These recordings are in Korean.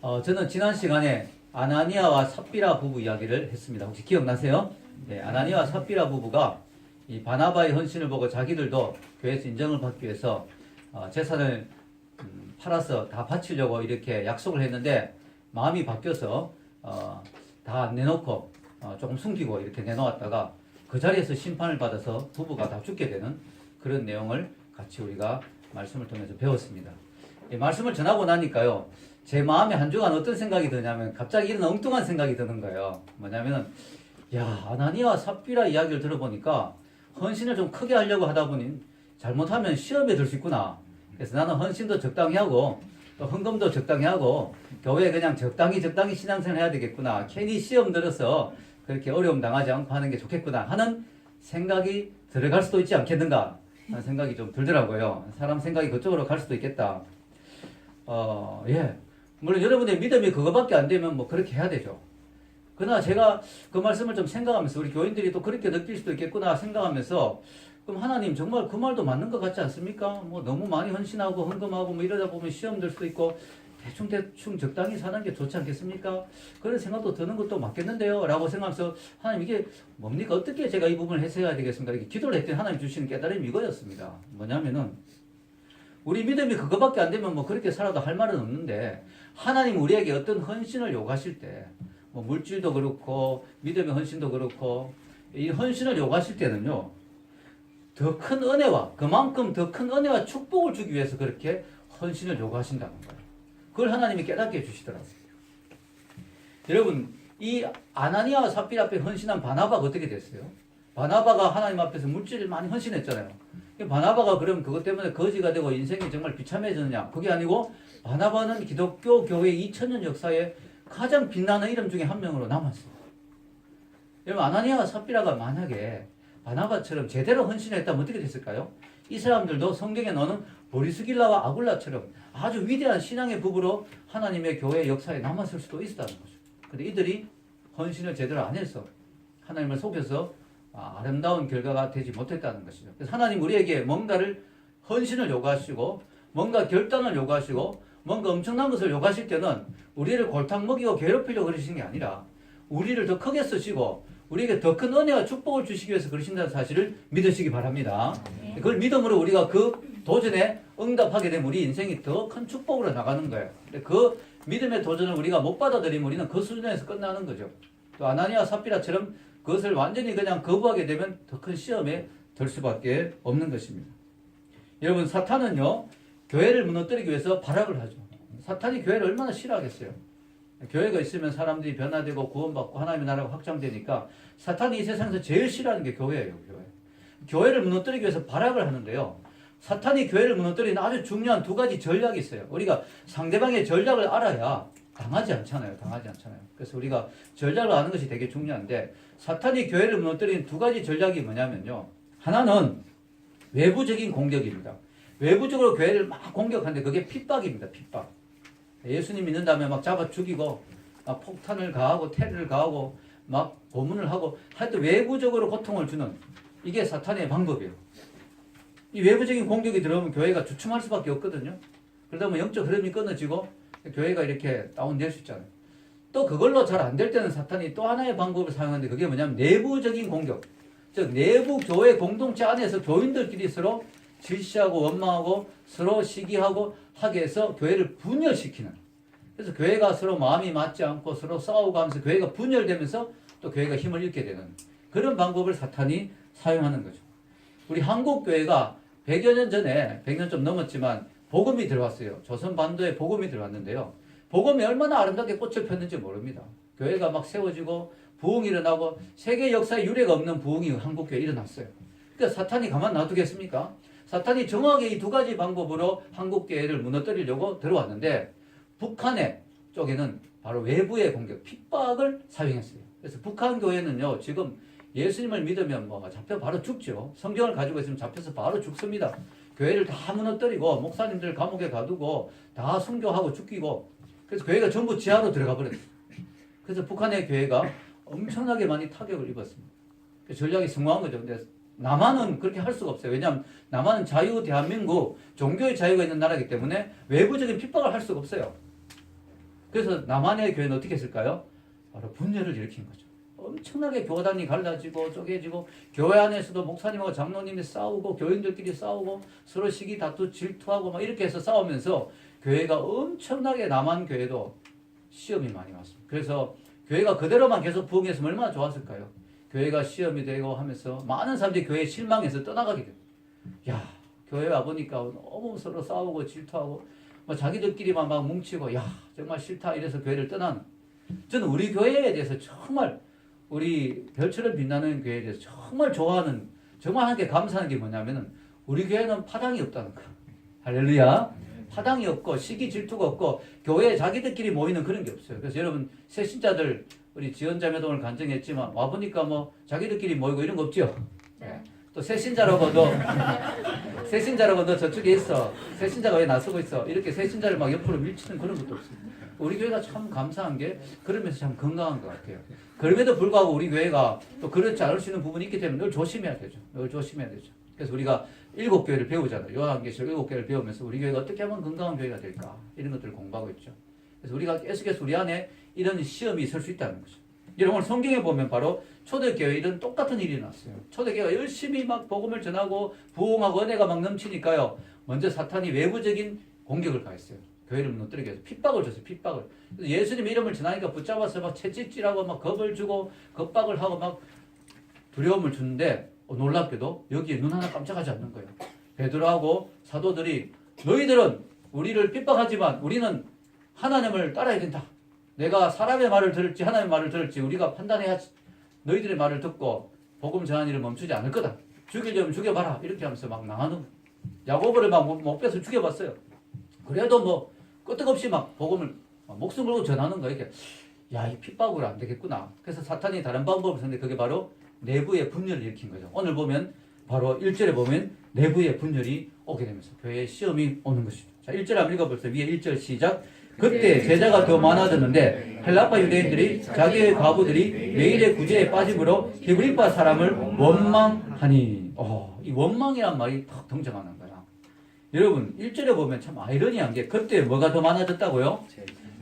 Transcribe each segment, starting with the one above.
저는 지난 시간에 아나니아와 삽비라 부부 이야기를 했습니다. 혹시 기억나세요? 네, 아나니아와 삽비라 부부가 이 바나바의 헌신을 보고 자기들도 교회에서 인정을 받기 위해서 재산을 팔아서 다 바치려고 이렇게 약속을 했는데 마음이 바뀌어서 다 안 내놓고 조금 숨기고 이렇게 내놓았다가 그 자리에서 심판을 받아서 부부가 다 죽게 되는 그런 내용을 같이 우리가 말씀을 통해서 배웠습니다. 이 말씀을 전하고 나니까요, 제 마음에 한 주간 어떤 생각이 드냐면 갑자기 이런 엉뚱한 생각이 드는 거예요. 뭐냐면은 아나니아와 삽비라 이야기를 들어보니까 헌신을 좀 크게 하려고 하다 보니 잘못하면 시험에 들 수 있구나. 그래서 나는 헌신도 적당히 하고 또 헌금도 적당히 하고 교회에 그냥 적당히 신앙생활 해야 되겠구나. 괜히 시험 들어서 그렇게 어려움 당하지 않고 하는 게 좋겠구나 하는 생각이 들어갈 수도 있지 않겠는가 하는 생각이 좀 들더라고요. 사람 생각이 그쪽으로 갈 수도 있겠다. 물론 여러분의 믿음이 그거밖에 안 되면 뭐 그렇게 해야 되죠. 그러나 제가 그 말씀을 좀 생각하면서 우리 교인들이 또 그렇게 느낄 수도 있겠구나 생각하면서 그럼 하나님 정말 그 말도 맞는 것 같지 않습니까? 뭐 너무 많이 헌신하고 헌금하고 뭐 이러다 보면 시험 들 수도 있고 대충 적당히 사는 게 좋지 않겠습니까? 그런 생각도 드는 것도 맞겠는데요? 라고 생각하면서 하나님 이게 뭡니까? 어떻게 제가 이 부분을 해석해야 되겠습니까? 이렇게 기도를 했더니 하나님 주시는 깨달음이 이거였습니다. 뭐냐면은 우리 믿음이 그거밖에 안 되면 뭐 그렇게 살아도 할 말은 없는데 하나님 우리에게 어떤 헌신을 요구하실 때 뭐 물질도 그렇고 믿음의 헌신도 그렇고 이 헌신을 요구하실 때는요 더 큰 은혜와 그만큼 더 큰 은혜와 축복을 주기 위해서 그렇게 헌신을 요구하신다는 거예요. 그걸 하나님이 깨닫게 해주시더라고요. 여러분 이 아나니아와 삽비라 앞에 헌신한 바나바가 어떻게 됐어요? 바나바가 하나님 앞에서 물질을 많이 헌신했잖아요. 바나바가 그럼 그것 때문에 거지가 되고 인생이 정말 비참해졌느냐? 그게 아니고 바나바는 기독교 교회 2000년 역사에 가장 빛나는 이름 중에 한 명으로 남았어요. 여러분 아나니아와 삽비라가 만약에 바나바처럼 제대로 헌신했다면 어떻게 됐을까요? 이 사람들도 성경에 나오는 보리스길라와 아굴라처럼 아주 위대한 신앙의 부부로 하나님의 교회 역사에 남았을 수도 있었다는 거죠. 근데 이들이 헌신을 제대로 안 해서 하나님을 속여서 아름다운 결과가 되지 못했다는 것이죠. 그래서 하나님 우리에게 뭔가를 헌신을 요구하시고 뭔가 결단을 요구하시고 뭔가 엄청난 것을 요구하실 때는 우리를 골탕 먹이고 괴롭히려고 그러시는 게 아니라 우리를 더 크게 쓰시고 우리에게 더 큰 은혜와 축복을 주시기 위해서 그러신다는 사실을 믿으시기 바랍니다. 그걸 믿음으로 우리가 그 도전에 응답하게 되면 우리 인생이 더 큰 축복으로 나가는 거예요. 그 믿음의 도전을 우리가 못 받아들이면 우리는 그 수준에서 끝나는 거죠. 또 아나니아 삽비라처럼 그것을 완전히 그냥 거부하게 되면 더 큰 시험에 들 수밖에 없는 것입니다. 여러분 사탄은요 교회를 무너뜨리기 위해서 발악을 하죠. 사탄이 교회를 얼마나 싫어하겠어요. 교회가 있으면 사람들이 변화되고 구원받고 하나님의 나라가 확장되니까 사탄이 이 세상에서 제일 싫어하는 게 교회예요. 교회를 무너뜨리기 위해서 발악을 하는데요. 사탄이 교회를 무너뜨리는 아주 중요한 두 가지 전략이 있어요. 우리가 상대방의 전략을 알아야 당하지 않잖아요. 그래서 우리가 전략을 아는 것이 되게 중요한데 사탄이 교회를 무너뜨리는 두 가지 전략이 뭐냐면요. 하나는 외부적인 공격입니다. 외부적으로 교회를 막 공격하는데 그게 핍박입니다. 핍박. 예수님 믿는다면 막 잡아 죽이고 막 폭탄을 가하고 테러를 가하고 막 고문을 하고 하여튼 외부적으로 고통을 주는 이게 사탄의 방법이에요. 이 외부적인 공격이 들어오면 교회가 주춤할 수밖에 없거든요. 그러다 보면 영적 흐름이 끊어지고 교회가 이렇게 다운될 수 있잖아요. 또 그걸로 잘 안 될 때는 사탄이 또 하나의 방법을 사용하는데 그게 뭐냐면 내부적인 공격. 즉 내부 교회 공동체 안에서 교인들끼리 서로 질시하고 원망하고 서로 시기하고 하게 해서 교회를 분열시키는. 그래서 교회가 서로 마음이 맞지 않고 서로 싸우고 하면서 교회가 분열되면서 또 교회가 힘을 잃게 되는 그런 방법을 사탄이 사용하는 거죠. 우리 한국 교회가 100여 년 전에 100년 좀 넘었지만 복음이 들어왔어요. 조선 반도에 복음이 들어왔는데요. 복음이 얼마나 아름답게 꽃을 폈는지 모릅니다. 교회가 막 세워지고 부흥이 일어나고 세계 역사에 유례가 없는 부흥이 한국 교회에 일어났어요. 그러니까 사탄이 가만 놔두겠습니까? 사탄이 정확하게 이 두 가지 방법으로 한국 교회를 무너뜨리려고 들어왔는데 북한의 쪽에는 바로 외부의 공격, 핍박을 사용했어요. 그래서 북한 교회는요 지금 예수님을 믿으면 뭐 잡혀 바로 죽죠. 성경을 가지고 있으면 잡혀서 바로 죽습니다. 교회를 다 무너뜨리고 목사님들 감옥에 가두고 다 순교하고 죽이고 그래서 교회가 전부 지하로 들어가 버렸어요. 그래서 북한의 교회가 엄청나게 많이 타격을 입었습니다. 전략이 성공한 거죠. 근데 남한은 그렇게 할 수가 없어요. 왜냐하면 남한은 자유 대한민국 종교의 자유가 있는 나라이기 때문에 외부적인 핍박을 할 수가 없어요. 그래서 남한의 교회는 어떻게 했을까요? 바로 분열을 일으킨 거죠. 엄청나게 교단이 갈라지고 쪼개지고 교회 안에서도 목사님하고 장로님이 싸우고 교인들끼리 싸우고 서로 시기 다투 질투하고 막 이렇게 해서 싸우면서 교회가 엄청나게 남한 교회도 시험이 많이 왔습니다. 그래서 교회가 그대로만 계속 부흥했으면 얼마나 좋았을까요? 교회가 시험이 되고 하면서 많은 사람들이 교회에 실망해서 떠나가게 됩니다. 야, 교회 와보니까 너무 서로 싸우고 질투하고 뭐 자기들끼리만 막 뭉치고 야 정말 싫다 이래서 교회를 떠나는. 저는 우리 교회에 대해서 정말 우리 별처럼 빛나는 교회에 대해서 정말 좋아하는 정말 한 게 감사한 게 뭐냐면은 우리 교회는 파당이 없다는 거. 할렐루야. 파당이 없고 시기 질투가 없고 교회에 자기들끼리 모이는 그런 게 없어요. 그래서 여러분 새신자들 우리 지원자매동을 간증했지만 와보니까 뭐 자기들끼리 모이고 이런 거 없죠. 네. 또 새신자라고도 새신자라고 너 저쪽에 있어. 새신자가 왜 나서고 있어. 이렇게 새신자를 막 옆으로 밀치는 그런 것도 없습니다. 우리 교회가 참 감사한 게 그러면서 참 건강한 것 같아요. 그럼에도 불구하고 우리 교회가 또 그렇지 않을 수 있는 부분이 있기 때문에 늘 조심해야 되죠. 늘 조심해야 되죠. 그래서 우리가 7교회를 배우잖아요. 요한계시록 7교회를 배우면서 우리 교회가 어떻게 하면 건강한 교회가 될까 이런 것들을 공부하고 있죠. 그래서 우리가 계속해서 우리 안에 이런 시험이 있을 수 있다는 거죠. 여러분 오늘 성경에 보면 바로 초대교회 이런 똑같은 일이 났어요. 초대교회가 열심히 막 복음을 전하고 부흥하고 은혜가 막 넘치니까요. 먼저 사탄이 외부적인 공격을 가했어요. 교회를 무너뜨리게 해서 핍박을 줬어요. 핍박을. 그래서 예수님 이름을 전하니까 붙잡아서 막 채찍질하고 막 겁을 주고 겁박을 하고 막 두려움을 주는데 놀랍게도 여기에 눈 하나 깜짝하지 않는 거예요. 베드로하고 사도들이 너희들은 우리를 핍박하지만 우리는 하나님을 따라야 된다. 내가 사람의 말을 들을지 하나님의 말을 들을지 우리가 판단해야지. 너희들의 말을 듣고 복음 전하는 일을 멈추지 않을 거다. 죽이려면 죽여봐라. 이렇게 하면서 막 나가는 야고보를 막 못 빼서 죽여봤어요. 그래도 뭐 끄떡없이 막 복음을 목숨 걸고 전하는 거예요. 이렇게 야, 이 핍박으로 안 되겠구나. 그래서 사탄이 다른 방법을 썼는데 그게 바로 내부의 분열을 일으킨 거죠. 오늘 보면 바로 1절에 보면 내부의 분열이 오게 되면서 교회에 시험이 오는 것이죠. 자, 1절 한번 읽어보세요. 위에 1절 시작. 그때 제자가 더 많아졌는데 헬라파 유대인들이 자기의 과부들이 매일의 구제에 빠짐으로 히브리파 사람을 원망하니. 이 원망이란 말이 탁 등장하는 거야. 여러분 1절에 보면 참 아이러니한 게 그때 뭐가 더 많아졌다고요?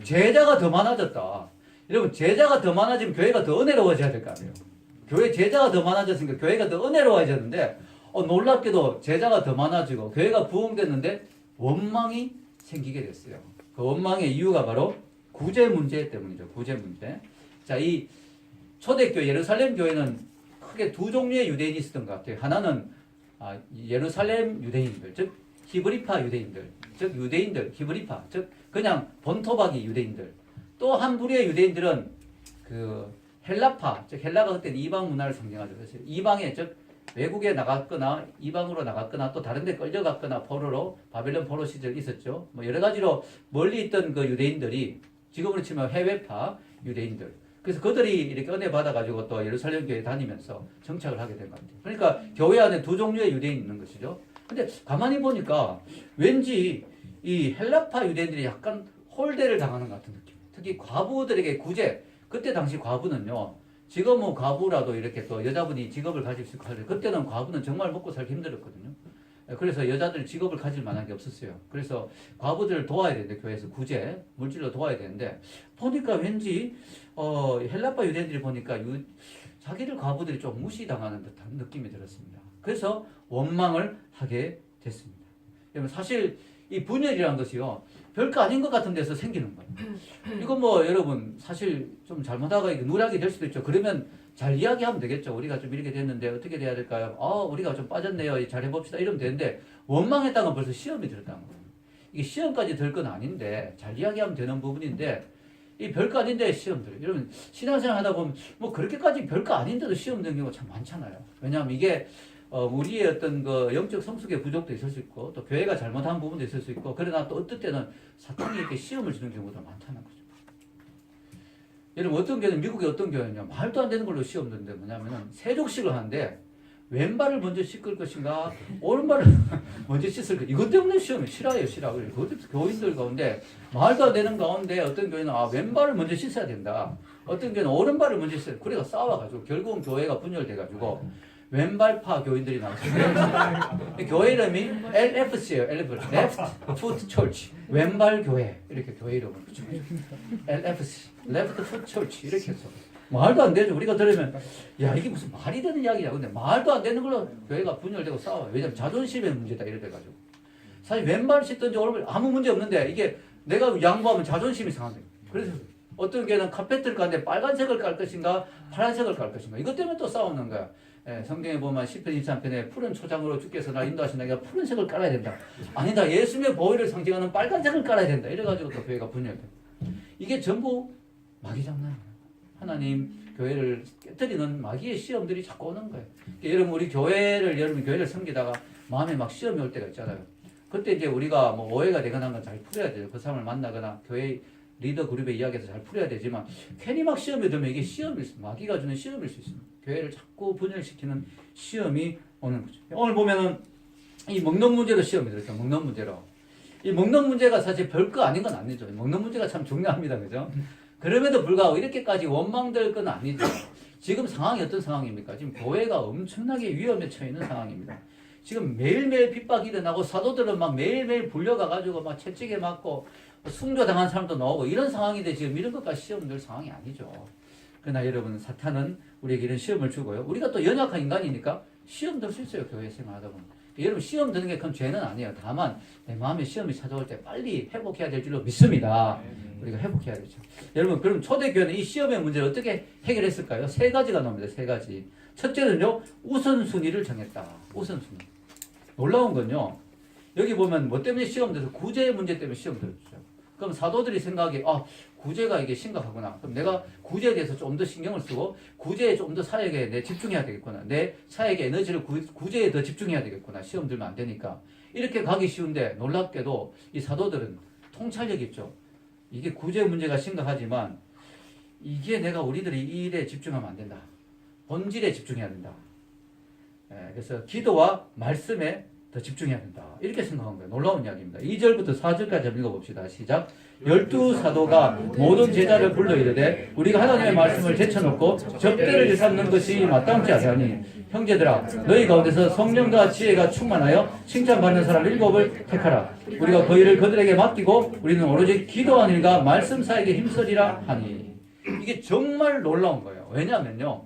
제자가 더 많아졌다. 여러분 제자가 더 많아지면 교회가 더 은혜로워져야 될 거 아니에요. 교회 제자가 더 많아졌으니까 교회가 더 은혜로워졌는데 놀랍게도 제자가 더 많아지고 교회가 부흥됐는데 원망이 생기게 됐어요. 그 원망의 이유가 바로 구제 문제 때문이죠. 구제 문제. 자, 이 초대교회 예루살렘 교회는 크게 두 종류의 유대인이 있었던 것 같아요. 하나는 예루살렘 유대인들, 즉 히브리파 유대인들, 즉 유대인들, 히브리파, 즉 그냥 본토박이 유대인들. 또 한 부류의 유대인들은 그 헬라파, 즉 헬라가 그때 이방 문화를 상징하죠. 그래서 이방에 즉 외국에 나갔거나 이방으로 나갔거나 또 다른 데 끌려갔거나 포로로 바벨론 포로 시절 있었죠. 뭐 여러 가지로 멀리 있던 그 유대인들이 지금으로 치면 해외파 유대인들. 그래서 그들이 이렇게 은혜 받아가지고 또 예루살렘 교회 다니면서 정착을 하게 된 것 같아요. 그러니까 교회 안에 두 종류의 유대인이 있는 것이죠. 근데 가만히 보니까 왠지 이 헬라파 유대인들이 약간 홀대를 당하는 것 같은 느낌. 특히 과부들에게 구제. 그때 당시 과부는요. 지금은 과부라도 이렇게 또 여자분이 직업을 가질 수 있고 하는데 그때는 과부는 정말 먹고 살기 힘들었거든요. 그래서 여자들 직업을 가질 만한 게 없었어요. 그래서 과부들을 도와야 되는데 교회에서 구제, 물질로 도와야 되는데 보니까 왠지 헬라파 유대인들이 보니까 자기들 과부들이 좀 무시당하는 듯한 느낌이 들었습니다. 그래서 원망을 하게 됐습니다. 여러분 사실 이 분열이라는 것이요. 별거 아닌 것 같은 데서 생기는 거예요. 이건 뭐 여러분 사실 좀 잘못하다가 누락이 될 수도 있죠. 그러면 잘 이야기하면 되겠죠. 우리가 좀 이렇게 됐는데 어떻게 돼야 될까요? 우리가 좀 빠졌네요. 잘 해봅시다. 이러면 되는데 원망했다는 건 벌써 시험이 들었다는 거예요. 이게 시험까지 들 건 아닌데 잘 이야기하면 되는 부분인데 이 별거 아닌데 시험 들어요. 여러분 신앙생활 하다 보면 뭐 그렇게까지 별거 아닌데도 시험 드는 경우가 참 많잖아요. 왜냐하면 이게 우리의 어떤 그 영적 성숙의 부족도 있을 수 있고 또 교회가 잘못한 부분도 있을 수 있고 그러나 또 어떨 때는 사탄이 이렇게 시험을 주는 경우도 많다는 거죠. 여러분 어떤 교회는 미국의 어떤 교회는요 말도 안 되는 걸로 시험 드는데 뭐냐면은 세족식을 하는데 왼발을 먼저 씻을 것인가 오른발을 먼저 씻을 것인가 이것 때문에 시험이 싫어요. 그것도 교인들 가운데 말도 안 되는 가운데 어떤 교회는 왼발을 먼저 씻어야 된다. 어떤 교회는 오른발을 먼저 씻어야 된다. 그래가 싸워가지고 결국은 교회가 분열돼가지고 왼발파 교인들이 많습니다. 교회 이름이 LFC예요. Left Foot Church. 왼발 교회. 이렇게 교회 이름을 붙여요. LFC. Left Foot Church. 이렇게 해서. 말도 안 되죠. 우리가 들으면 야 이게 무슨 말이 되는 이야기야. 근데 말도 안 되는 걸로 교회가 분열되고 싸워요. 왜냐면 자존심의 문제다 이래가지고. 사실 왼발 씻든지 오른발 아무 문제 없는데 이게 내가 양보하면 자존심이 상한다. 그래서 어떤 교회는 카페트를 깔는데 빨간색을 깔 것인가 파란색을 깔 것인가 이것 때문에 또 싸우는 거야. 예, 성경에 보면 10편 23편에 푸른 초장으로 주께서 나 인도하신다니까 푸른색을 깔아야 된다. 아니다. 예수님의 보혈을 상징하는 빨간색을 깔아야 된다. 이래가지고 또 교회가 분열돼. 이게 전부 마귀 장난이에요. 하나님 교회를 깨뜨리는 마귀의 시험들이 자꾸 오는 거예요. 그러니까 여러분 우리 교회를 섬기다가 마음에 막 시험이 올 때가 있잖아요. 그때 이제 우리가 뭐 오해가 되거나 한 건 잘 풀어야 돼요. 그 사람을 만나거나 교회 리더 그룹의 이야기에서 잘 풀어야 되지만 괜히 막 시험에 들면 이게 시험일 수 있습니다. 마귀가 주는 시험일 수 있습니다. 교회를 자꾸 분열시키는 시험이 오는 거죠. 오늘 보면은 이 먹는 문제로 시험이 들었죠. 먹는 문제로. 이 먹는 문제가 사실 별거 아닌 건 아니죠. 먹는 문제가 참 중요합니다. 그죠? 그럼에도 불구하고 이렇게까지 원망될 건 아니죠. 지금 상황이 어떤 상황입니까? 지금 교회가 엄청나게 위험에 처해 있는 상황입니다. 지금 매일매일 핍박이 일어나고 사도들은 막 매일매일 불려가가지고 막 채찍에 맞고 순교당한 사람도 나오고 이런 상황인데 지금 이런 것까지 시험 들 상황이 아니죠. 그러나 여러분 사탄은 우리에게 이런 시험을 주고요. 우리가 또 연약한 인간이니까 시험 들 수 있어요. 교회 생활하다 보면. 여러분 시험 드는 게 큰 죄는 아니에요. 다만 내 마음에 시험이 찾아올 때 빨리 회복해야 될 줄로 믿습니다. 우리가 회복해야 되죠. 여러분 그럼 초대교회는 이 시험의 문제를 어떻게 해결했을까요? 세 가지가 나옵니다. 세 가지. 첫째는요. 우선순위를 정했다. 우선순위. 놀라운 건요. 여기 보면 뭐 때문에 시험 들어서 구제의 문제 때문에 시험 들었죠. 그럼 사도들이 생각하기에 구제가 이게 심각하구나. 그럼 내가 구제에 대해서 좀 더 신경을 쓰고 구제에 좀 더 사역에 내 집중해야 되겠구나. 내 사역의 에너지를 구제에 더 집중해야 되겠구나. 시험 들면 안 되니까. 이렇게 가기 쉬운데 놀랍게도 이 사도들은 통찰력이 있죠. 이게 구제 문제가 심각하지만 이게 내가 우리들이 이 일에 집중하면 안 된다. 본질에 집중해야 된다. 그래서 기도와 말씀에 더 집중해야 된다. 이렇게 생각한 거예요. 놀라운 이야기입니다. 2절부터 4절까지 한번 읽어봅시다. 시작. 12사도가 모든 제자를 불러 이르되 우리가 하나님의 말씀을 제쳐놓고 접대를 삼는 것이 마땅치 아니하니 형제들아 너희 가운데서 성령과 지혜가 충만하여 칭찬받는 사람 7을 택하라. 우리가 그 일을 그들에게 맡기고 우리는 오로지 기도한 일과 말씀 사역에 힘쓰리라 하니. 이게 정말 놀라운 거예요. 왜냐하면요.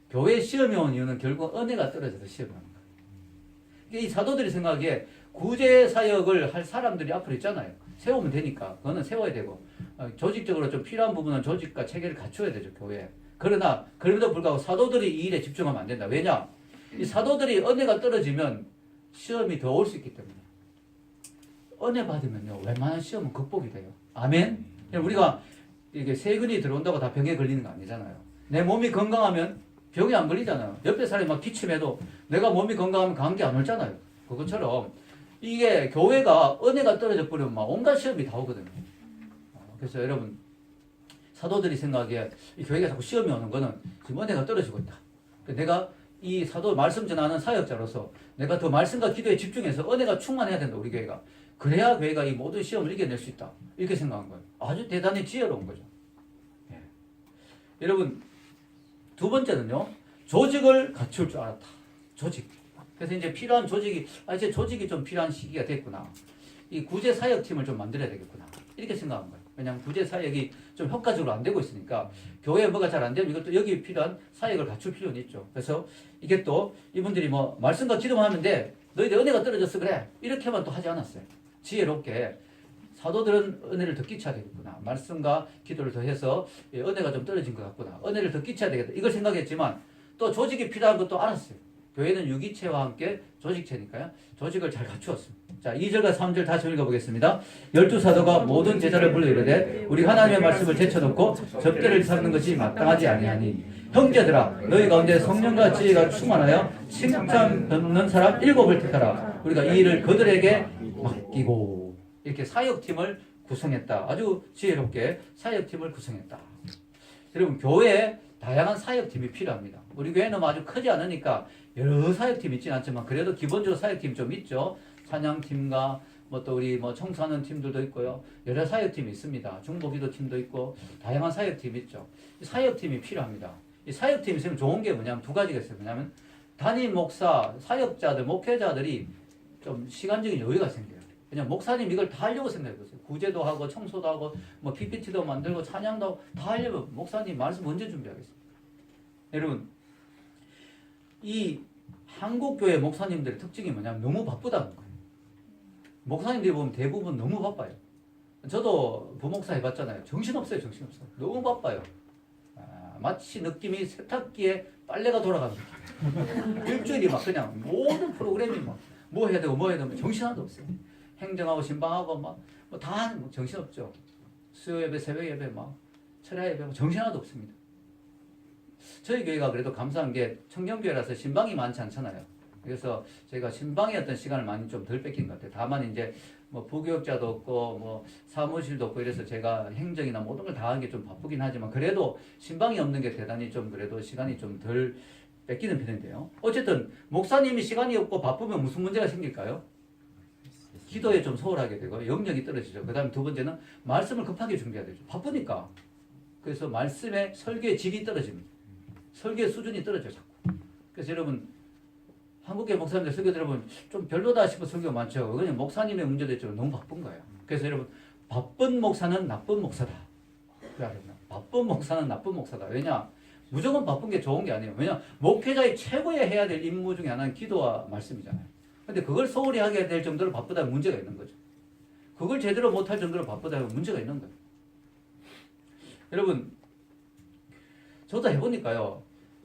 교회 시험이 온 이유는 결국 은혜가 떨어져서 시험이 오는 거예요. 이 사도들이 생각하기에 구제 사역을 할 사람들이 앞으로 있잖아요. 세우면 되니까. 그거는 세워야 되고. 조직적으로 좀 필요한 부분은 조직과 체계를 갖춰야 되죠, 교회에. 그러나, 그럼에도 불구하고 사도들이 이 일에 집중하면 안 된다. 왜냐? 이 사도들이 은혜가 떨어지면 시험이 더 올 수 있기 때문에. 은혜 받으면요, 웬만한 시험은 극복이 돼요. 아멘? 우리가 이게 세균이 들어온다고 다 병에 걸리는 거 아니잖아요. 내 몸이 건강하면 병이 안 걸리잖아요. 옆에 사람이 막 기침해도 내가 몸이 건강하면 감기 안 올잖아요. 그것처럼 이게 교회가 은혜가 떨어져 버리면 막 온갖 시험이 다 오거든요. 그래서 여러분 사도들이 생각하기에 이 교회가 자꾸 시험이 오는 거는 지금 은혜가 떨어지고 있다. 내가 이 사도 말씀 전하는 사역자로서 내가 더 말씀과 기도에 집중해서 은혜가 충만해야 된다. 우리 교회가. 그래야 교회가 이 모든 시험을 이겨낼 수 있다. 이렇게 생각한 거예요. 아주 대단히 지혜로운 거죠. 예. 여러분 두 번째는요. 조직을 갖출 줄 알았다. 조직. 그래서 이제 필요한 조직이 이제 조직이 좀 필요한 시기가 됐구나. 이 구제 사역팀을 좀 만들어야 되겠구나. 이렇게 생각한 거예요. 왜냐하면 구제 사역이 좀 효과적으로 안 되고 있으니까 교회에 뭐가 잘 안 되면 이것도 여기 필요한 사역을 갖출 필요는 있죠. 그래서 이게 또 이분들이 뭐 말씀과 기도만 하면 돼. 너희들 은혜가 떨어졌어 그래. 이렇게만 또 하지 않았어요. 지혜롭게 사도들은 은혜를 더 끼쳐야 되겠구나. 말씀과 기도를 더해서 은혜가 좀 떨어진 것 같구나. 은혜를 더 끼쳐야 되겠다. 이걸 생각했지만 또 조직이 필요한 것도 알았어요. 교회는 유기체와 함께 조직체니까요. 조직을 잘 갖추었습니다. 자, 2절과 3절 다시 읽어보겠습니다. 12사도가 모든 제자를 불러 이르되 우리 하나님의 말씀을 제쳐놓고 접대를 삼는 것이 마땅하지 아니하니 형제들아 너희 가운데 성령과 지혜가 충만하여 칭찬 받는 사람 7을 택하라. 우리가 이 일을 그들에게 맡기고 이렇게 사역팀을 구성했다. 아주 지혜롭게 사역팀을 구성했다. 여러분 교회에 다양한 사역팀이 필요합니다. 우리 교회는 아주 크지 않으니까 여러 사역팀이 있지는 않지만 그래도 기본적으로 사역팀 좀 있죠. 찬양팀과 또 우리 청소하는 팀들도 있고요. 여러 사역팀이 있습니다. 중보기도 팀도 있고 다양한 사역팀이 있죠. 이 사역팀이 필요합니다. 이 사역팀이 있으면 좋은 게 뭐냐면 두 가지가 있어요. 뭐냐면 담임 목사, 사역자들, 목회자들이 좀 시간적인 여유가 생겨요. 그냥 목사님 이걸 다 하려고 생각해보세요. 구제도 하고 청소도 하고 뭐 PPT도 만들고 찬양도 하고 다 하려면 목사님 말씀 언제 준비하겠어요? 여러분 이 한국교회 목사님들의 특징이 뭐냐면 너무 바쁘다는 거예요. 목사님들이 보면 대부분 너무 바빠요. 저도 부목사 해봤잖아요. 정신없어요. 정신없어요. 너무 바빠요. 마치 느낌이 세탁기에 빨래가 돌아가는 느낌. 일주일이 막 그냥 모든 프로그램이 뭐 해야 되고 뭐 해야 되고 정신 하나도 없어요. 행정하고 신방하고 뭐다 정신 없죠. 수요 예배, 새벽 예배, 철야 예배 정신 하나도 없습니다. 저희 교회가 그래도 감사한 게 청년교회라서 신방이 많지 않잖아요. 그래서 저희가 신방의 어떤 시간을 많이 좀 덜 뺏긴 것 같아요. 다만 이제 뭐 부교육자도 없고 뭐 사무실도 없고 이래서 제가 행정이나 모든 걸 다 하는 게 좀 바쁘긴 하지만 그래도 신방이 없는 게 대단히 좀 그래도 시간이 좀 덜 뺏기는 편인데요. 어쨌든 목사님이 시간이 없고 바쁘면 무슨 문제가 생길까요? 기도에 좀 소홀하게 되고 영역이 떨어지죠. 그 다음에 두 번째는 말씀을 급하게 준비해야 되죠. 바쁘니까. 그래서 말씀의 설교의 질이 떨어집니다. 설교의 수준이 떨어져요. 자꾸. 그래서 여러분 한국계 목사님들 설교 들어보면 좀 별로다 싶은 설교가 많죠. 그냥 목사님의 문제도 있지만 너무 바쁜 거예요. 그래서 여러분 바쁜 목사는 나쁜 목사다. 바쁜 목사는 나쁜 목사다. 왜냐? 무조건 바쁜 게 좋은 게 아니에요. 왜냐? 목회자의 최고의 해야 될 임무 중에 하나는 기도와 말씀이잖아요. 근데 그걸 소홀히 하게 될 정도로 바쁘다면 문제가 있는 거죠. 그걸 제대로 못할 정도로 바쁘다면 문제가 있는 거예요. 여러분 저도 해보니까요.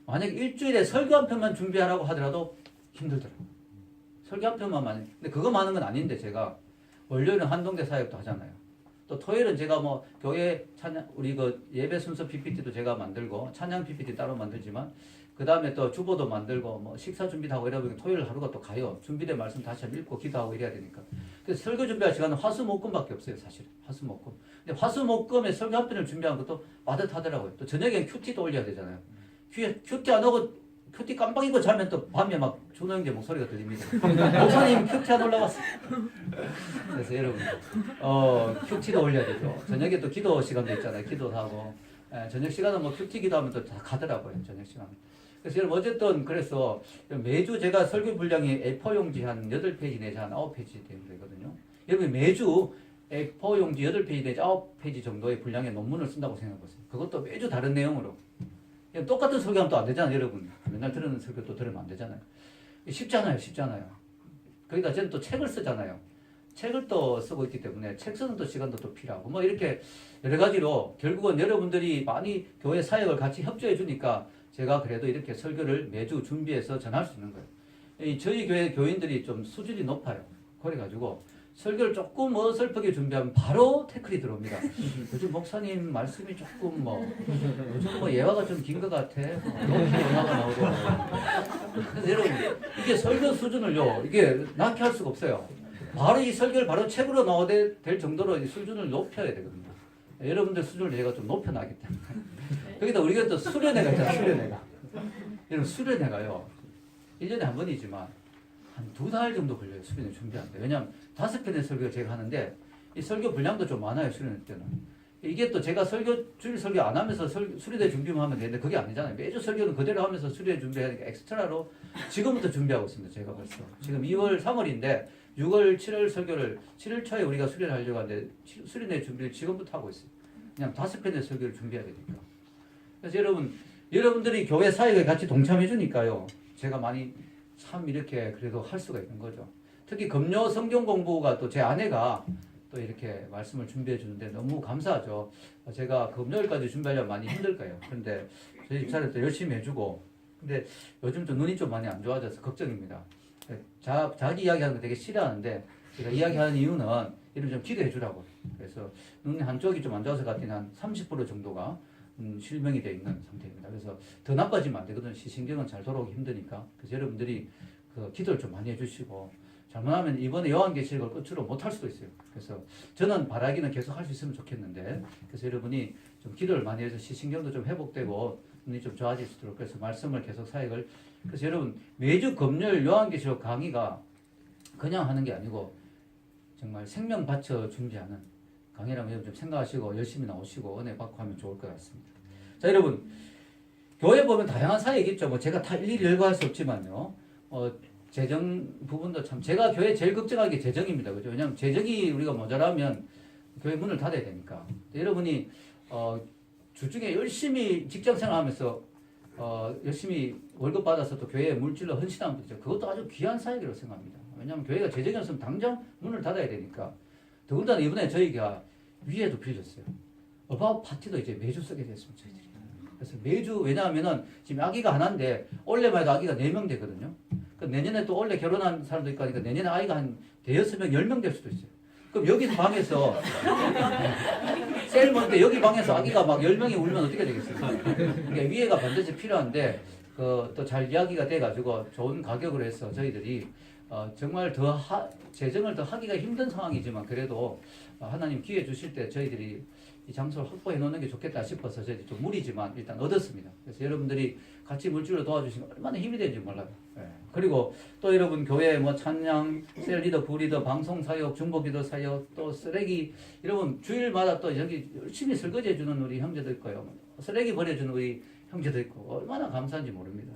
만약에 일주일에 설교 한 편만 준비하라고 하더라도 힘들더라고요. 설교 한 편만 많이. 근데 그거 많은 건 아닌데 제가 월요일은 한동대 사역도 하잖아요. 또 토요일은 제가 뭐 교회 찬양 우리 그 예배 순서 PPT도 제가 만들고 찬양 PPT 따로 만들지만 그 다음에 또 주보도 만들고 뭐 식사 준비도 하고 이러다 보니까 토요일 하루가 또 가요. 준비된 말씀 다시 한번 읽고 기도하고 이래야 되니까. 그래서 설교 준비할 시간은 화수목금밖에 없어요, 사실. 화수목금. 근데 화수목금에 설교 한 편을 준비하는 것도 빠듯하더라고요. 또 저녁에 큐티도 올려야 되잖아요. 큐티 안 하고 큐티 깜빡 잊고 자면 또 밤에 막 준호 형제 목소리가 들립니다. 목사님 큐티 안 올라왔어요. 그래서 여러분 큐티도 올려야 되죠. 저녁에 또 기도 시간도 있잖아요. 기도도 하고 저녁 시간은 뭐 큐티 기도하면 또 다 가더라고요. 저녁 시간. 그래서 여러분 어쨌든 그래서 매주 제가 설교 분량이 A4 용지 한 8페이지 내지 한 9페이지 되거든요. 여러분 매주 A4 용지 8페이지 내지 9페이지 정도의 분량의 논문을 쓴다고 생각해보세요. 그것도 매주 다른 내용으로. 똑같은 설교하면 또 안 되잖아요, 여러분. 맨날 들은 설교 또 들으면 안 되잖아요. 쉽지 않아요, 쉽지 않아요. 거기다 저는 또 책을 쓰잖아요. 책을 또 쓰고 있기 때문에 책 쓰는 또 시간도 또 필요하고 뭐 이렇게 여러 가지로 결국은 여러분들이 많이 교회 사역을 같이 협조해 주니까 제가 그래도 이렇게 설교를 매주 준비해서 전할 수 있는 거예요. 저희 교회 교인들이 좀 수준이 높아요. 그래가지고 설교를 조금 어설프게 준비하면 바로 태클이 들어옵니다. 요즘 목사님 말씀이 조금 요즘 예화가 좀 긴 것 같아. 너무 예화가 나오고. 그래서 여러분 이게 설교 수준을요 이게 낮게 할 수가 없어요. 바로 이 설교를 바로 책으로 나와야 될 정도로 이 수준을 높여야 되거든요. 여러분들 수준을 제가 좀 높여나기 때문에. 거기다 우리가 또 수련회가 있잖아요. 수련회가. 여러분 수련회가요 1년에 한 번이지만 한 2달 정도 걸려요. 수련회 준비하는데. 왜냐하면 5편의 설교를 제가 하는데 이 설교 분량도 좀 많아요. 수련회 때는. 이게 또 제가 주일 설교 안 하면서 수련회 준비만 하면 되는데 그게 아니잖아요. 매주 설교는 그대로 하면서 수련회 준비해야 되니까 엑스트라로 지금부터 준비하고 있습니다. 제가 벌써. 지금 2월, 3월인데 6월, 7월 설교를 7월 초에 우리가 수련하려고 하는데 수련회 준비를 지금부터 하고 있어요. 그냥 5편의 설교를 준비해야 되니까. 그래서 여러분들이 교회 사역에 같이 동참해 주니까요. 제가 많이 참 이렇게 그래도 할 수가 있는 거죠. 특히 금요 성경 공부가 또 제 아내가 또 이렇게 말씀을 준비해 주는데 너무 감사하죠. 제가 금요일까지 준비하려면 많이 힘들 거예요. 그런데 저희 집사람도 열심히 해주고 근데 요즘 좀 눈이 좀 많이 안 좋아져서 걱정입니다. 자기 이야기하는 거 되게 싫어하는데 제가 이야기하는 이유는 이런 좀 기도해 주라고. 그래서 눈 한쪽이 좀 안 좋아서 같은 한 30% 정도가 실명이 되어 있는 상태입니다. 그래서 더 나빠지면 안 되거든요. 시신경은 잘 돌아오기 힘드니까. 그래서 여러분들이 그 기도를 좀 많이 해주시고 잘못하면 이번에 요한계시록을 끝으로 못할 수도 있어요. 그래서 저는 바라기는 계속 할 수 있으면 좋겠는데 그래서 여러분이 좀 기도를 많이 해서 시신경도 좀 회복되고 눈이 좀 좋아질 수 있도록 그래서 말씀을 계속 사역을 그래서 여러분 매주 금요일 요한계시록 강의가 그냥 하는 게 아니고 정말 생명 바쳐 준비하는 강의라고 좀 생각하시고 열심히 나오시고 은혜 받고 하면 좋을 것 같습니다. 자 여러분 교회 보면 다양한 사역이 있죠. 뭐 제가 다 일일이 열거할 수 없지만요. 재정 부분도 참 제가 교회 제일 걱정하는 게 재정입니다. 그죠? 왜냐하면 재정이 우리가 모자라면 교회 문을 닫아야 되니까. 여러분이 주중에 열심히 직장 생활하면서 열심히 월급 받아서 또 교회에 물질로 헌신하는 분이죠. 그것도 아주 귀한 사역이라고 생각합니다. 왜냐하면 교회가 재정이 없으면 당장 문을 닫아야 되니까. 더군다나 이번에 저희가 위에도 빌렸어요. 어바웃 파티도 이제 매주 쓰게 됐습니다. 저희들이. 그래서 매주 왜냐하면은 지금 아기가 하나인데 올해만 해도 아기가 4명 되거든요. 내년에 또 올해 결혼한 사람도 있고 하니까 내년에 아이가 한 5명, 10명 될 수도 있어요. 그럼 여기 방에서 셀 모을 때 여기 방에서 아기가 막 10명이 울면 어떻게 되겠어요? 그러니까 위에가 반드시 필요한데 또 잘 이야기가 돼가지고 좋은 가격으로 해서 저희들이 정말 재정을 더 하기가 힘든 상황이지만 그래도 하나님 기회 주실 때 저희들이 이 장소를 확보해 놓는 게 좋겠다 싶어서 저희들이 좀 무리지만 일단 얻었습니다. 그래서 여러분들이 같이 물질로 도와주시면 얼마나 힘이 되는지 몰라요. 그리고 또 여러분 교회 뭐 찬양, 셀 리더, 부리더, 방송 사역, 중보기도 사역, 또 쓰레기 여러분 주일마다 또 여기 열심히 설거지 해주는 우리 형제도 있고요. 쓰레기 버려주는 우리 형제도 있고 얼마나 감사한지 모릅니다.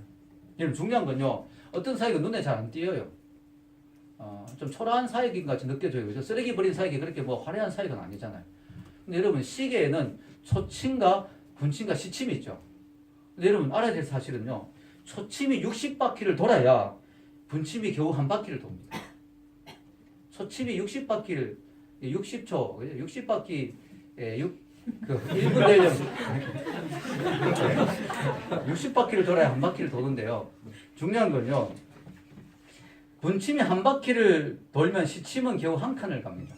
여러분 중요한 건요. 어떤 사역은 눈에 잘 안 띄어요. 좀 초라한 사역인 것 같이 느껴져요. 그죠? 쓰레기 버린 사역이 그렇게 뭐 화려한 사역은 아니잖아요. 근데 여러분 시계에는 초침과 분침과 시침이 있죠. 근데 여러분 알아야 될 사실은요. 초침이 60바퀴를 돌아야 분침이 겨우 한 바퀴를 돕니다. 초침이 60바퀴를 60초 60바퀴 1분 되려면 60바퀴를 돌아야 한 바퀴를 도는데요. 중요한 건요. 분침이 한 바퀴를 돌면 시침은 겨우 한 칸을 갑니다.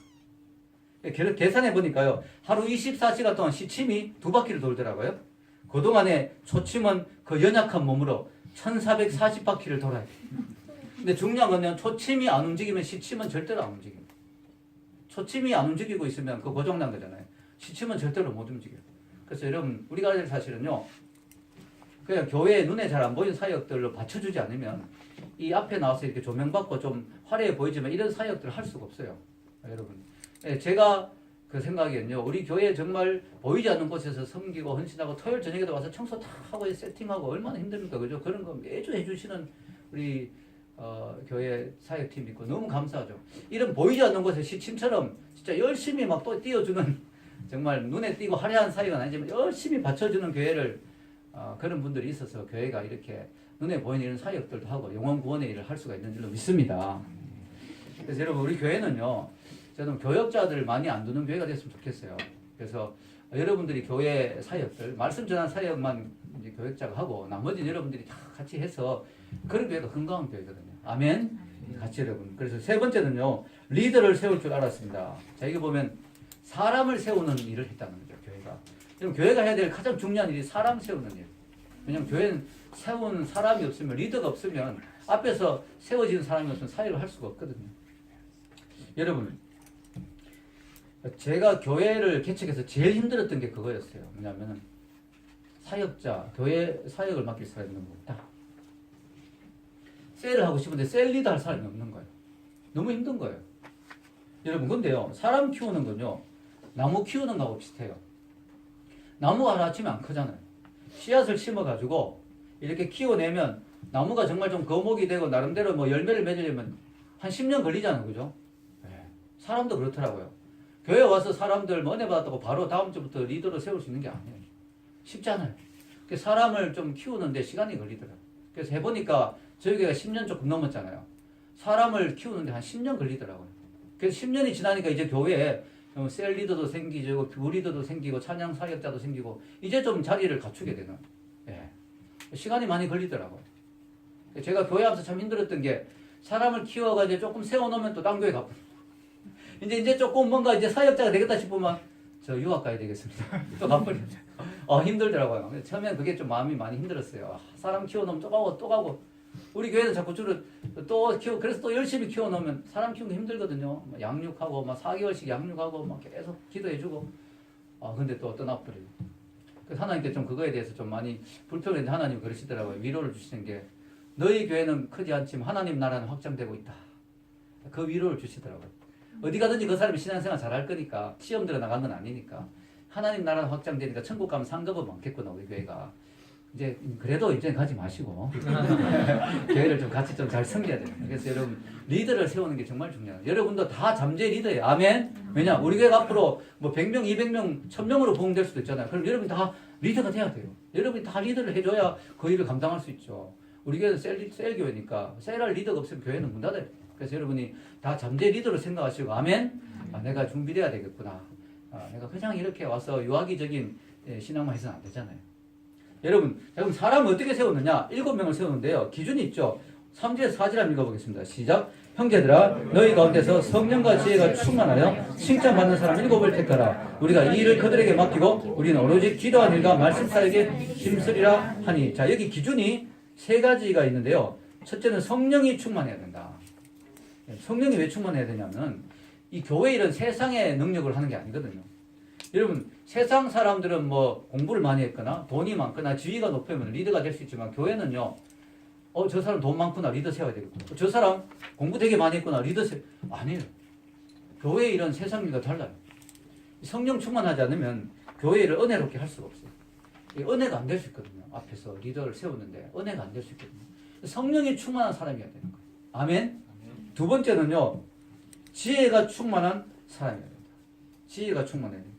계산해 보니까요. 하루 24시간 동안 시침이 2바퀴를 돌더라고요. 그동안에 초침은 그 연약한 몸으로 1440바퀴를 돌아야 돼요. 근데 중요한 건요. 초침이 안 움직이면 시침은 절대로 안 움직입니다. 초침이 안 움직이고 있으면 그거 고장난 거잖아요. 시침은 절대로 못 움직여요. 그래서 여러분 우리가 알아야 될 사실은요. 그냥 교회에 눈에 잘 안 보이는 사역들로 받쳐주지 않으면 이 앞에 나와서 이렇게 조명받고 좀 화려해 보이지만 이런 사역들을 할 수가 없어요. 여러분. 제가 그 생각에는요. 우리 교회 정말 보이지 않는 곳에서 섬기고 헌신하고 토요일 저녁에도 와서 청소 다 하고 세팅하고 얼마나 힘듭니까? 그죠? 그런 거 매주 해주시는 우리 교회 사역팀 있고 너무 감사하죠. 이런 보이지 않는 곳에 시침처럼 진짜 열심히 막 또 띄워주는 정말 눈에 띄고 화려한 사역은 아니지만 열심히 받쳐주는 교회를 그런 분들이 있어서 교회가 이렇게 눈에 보이는 이런 사역들도 하고 영혼 구원의 일을 할 수가 있는 줄로 믿습니다. 그래서 여러분 우리 교회는요. 저는 교역자들을 많이 안 두는 교회가 됐으면 좋겠어요. 그래서 여러분들이 교회 사역들 말씀 전한 사역만 이제 교역자가 하고 나머지는 여러분들이 다 같이 해서 그런 교회가 건강한 교회거든요. 아멘. 같이 여러분. 그래서 세 번째는요. 리더를 세울 줄 알았습니다. 자 이게 보면 사람을 세우는 일을 했다는 거죠. 교회가. 그럼 교회가 해야 될 가장 중요한 일이 사람 세우는 일. 왜냐하면 교회는 세우는 사람이 없으면 리더가 없으면 앞에서 세워지는 사람이 없으면 사역을 할 수가 없거든요. 여러분 제가 교회를 개척해서 제일 힘들었던 게 그거였어요. 뭐냐면은 사역자, 교회 사역을 맡길 사람이 너무 없다. 셀을 하고 싶은데 셀 리더 할 사람이 없는 거예요. 너무 힘든 거예요. 여러분 근데요. 사람 키우는 건요. 나무 키우는 거하고 비슷해요. 나무가 하루아침에 안 크잖아요. 씨앗을 심어가지고 이렇게 키워내면 나무가 정말 좀 거목이 되고 나름대로 뭐 열매를 맺으려면 한 10년 걸리잖아요. 그죠? 네. 사람도 그렇더라고요. 교회 와서 사람들 뭐 은혜 받았다고 바로 다음 주부터 리더로 세울 수 있는 게 아니에요. 쉽잖아요. 사람을 좀 키우는데 시간이 걸리더라고요. 그래서 해보니까 저희 교회가 10년 조금 넘었잖아요. 사람을 키우는데 한 10년 걸리더라고요. 그래서 10년이 지나니까 이제 교회에 셀 리더도 생기고 부리더도 생기고 찬양 사역자도 생기고 이제 좀 자리를 갖추게 되는 시간이 많이 걸리더라고요. 제가 교회 하면서 참 힘들었던 게 사람을 키워가지고 조금 세워놓으면 또 딴 교회 가고 이제 조금 뭔가 이제 사역자가 되겠다 싶으면 저 유학 가야 되겠습니다. 또 가버리죠. 힘들더라고요. 처음엔 그게 좀 마음이 많이 힘들었어요. 사람 키워놓으면 또 가고 또 가고 우리 교회는 자꾸 주로 또 키워 그래서 또 열심히 키워놓으면 사람 키우는 게 힘들거든요. 양육하고 막 4개월씩 양육하고 막 계속 기도해주고 근데 또 떠나버리고 그래서 하나님께 좀 그거에 대해서 좀 많이 불평했는데 하나님이 그러시더라고요. 위로를 주시는 게 너희 교회는 크지 않지만 하나님 나라는 확장되고 있다. 그 위로를 주시더라고요. 어디 가든지 그 사람이 신앙생활 잘할 거니까 시험 들어 나간 건 아니니까 하나님 나라는 확장되니까 천국 가면 상급은 많겠구나 우리 교회가. 이제 그래도 이제 가지 마시고 교회를 좀 같이 좀 잘 섬겨야 돼요. 그래서 여러분 리더를 세우는 게 정말 중요해요. 여러분도 다 잠재 리더예요. 아멘. 왜냐 우리 교회가 앞으로 뭐 100명, 200명, 1000명으로 부흥될 수도 있잖아요. 그럼 여러분 다 리더가 돼야 돼요. 여러분이 다 리더를 해줘야 그 일을 감당할 수 있죠. 우리 교회는 셀 교회니까 셀할 리더가 없으면 교회는 문 닫아요. 그래서 여러분이 다 잠재 리더로 생각하시고 아멘. 내가 준비돼야 되겠구나. 내가 그냥 이렇게 와서 유아기적인 신앙만 해서는 안 되잖아요. 여러분, 그럼 사람을 어떻게 세우느냐? 7명을 세우는데요. 기준이 있죠. 3절에서 4절 한번 읽어보겠습니다. 시작. 형제들아, 너희 가운데서 성령과 지혜가 충만하여 칭찬받는 사람 7을 택하라. 우리가 이 일을 그들에게 맡기고 우리는 오로지 기도한 일과 말씀 사역에 힘쓰리라 하니. 자, 여기 기준이 3가지가 있는데요. 첫째는 성령이 충만해야 된다. 성령이 왜 충만해야 되냐면 이 교회 일은 세상의 능력을 하는 게 아니거든요. 여러분 세상 사람들은 뭐 공부를 많이 했거나 돈이 많거나 지위가 높으면 리더가 될 수 있지만 교회는요. 저 사람 돈 많구나 리더 세워야 되겠고 저 사람 공부 되게 많이 했구나 리더 아니에요. 교회 일은 세상 일과 달라요. 성령 충만하지 않으면 교회 일을 은혜롭게 할 수가 없어요. 은혜가 안 될 수 있거든요. 앞에서 리더를 세우는데 은혜가 안 될 수 있거든요. 성령이 충만한 사람이어야 되는 거예요. 아멘. 두 번째는요. 지혜가 충만한 사람이어야 된다. 지혜가 충만해야 된다.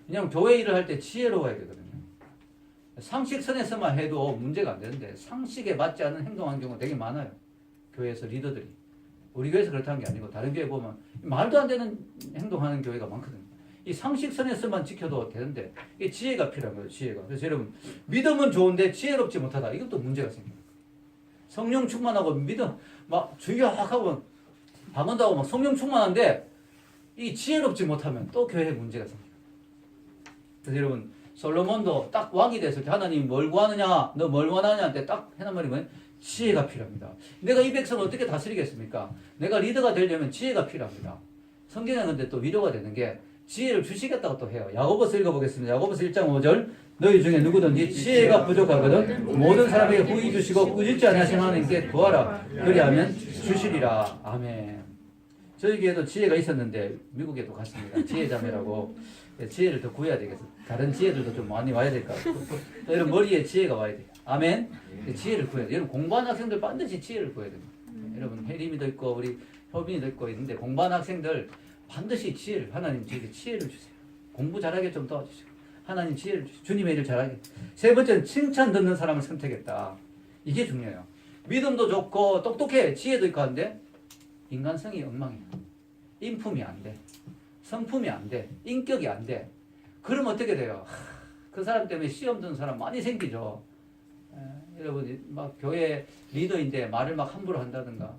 왜냐하면 교회 일을 할 때 지혜로워야 되거든요. 상식선에서만 해도 문제가 안 되는데 상식에 맞지 않은 행동하는 경우가 되게 많아요. 교회에서 리더들이. 우리 교회에서 그렇다는 게 아니고 다른 교회 보면 말도 안 되는 행동하는 교회가 많거든요. 이 상식선에서만 지켜도 되는데 이 지혜가 필요한 거예요. 지혜가. 그래서 여러분 믿음은 좋은데 지혜롭지 못하다. 이것도 문제가 생겨요. 성령 충만하고 믿음 막 주여 하고 방언도 하고 막 성령 충만한데 이 지혜롭지 못하면 또 교회에 문제가 생겨요. 그래서 여러분 솔로몬도 딱 왕이 됐을 때 하나님 뭘 구하느냐 너 뭘 원하냐 때 딱 해놓은 말이 뭐예요? 지혜가 필요합니다. 내가 이 백성을 어떻게 다스리겠습니까? 내가 리더가 되려면 지혜가 필요합니다. 성경에 근데 또 위로가 되는 게 지혜를 주시겠다고 또 해요. 야고보서 읽어보겠습니다. 야고보서 1장 5절 너희 중에 누구든지 지혜가 부족하거든 모든 사람에게 후히 주시고 꾸짖지 않으신 하나님께 구하라. 그리하면 주시리라. 아멘. 저희 교회도 지혜가 있었는데 미국에도 갔습니다. 지혜자매라고 지혜를 더 구해야 되겠어. 다른 지혜들도 좀 많이 와야 될 것 같고 여러분 머리에 지혜가 와야 돼요. 아멘. 지혜를 구해야 돼요. 여러분 공부하는 학생들 반드시 지혜를 구해야 됩니다. 여러분 혜림이도 있고 우리 효빈이도 있고 있는데 공부하는 학생들 반드시 지혜를 하나님 저에게 지혜를 주세요. 공부 잘하게 좀 도와주시고 하나님 지혜를 주시고 주님의 일을 잘하게. 세 번째는 칭찬 듣는 사람을 선택했다. 이게 중요해요. 믿음도 좋고 똑똑해 지혜도 있고 한데 인간성이 엉망이야. 인품이 안 돼. 성품이 안 돼. 인격이 안 돼. 그럼 어떻게 돼요? 그 사람 때문에 시험 드는 사람 많이 생기죠. 여러분 막 교회 리더인데 말을 막 함부로 한다든가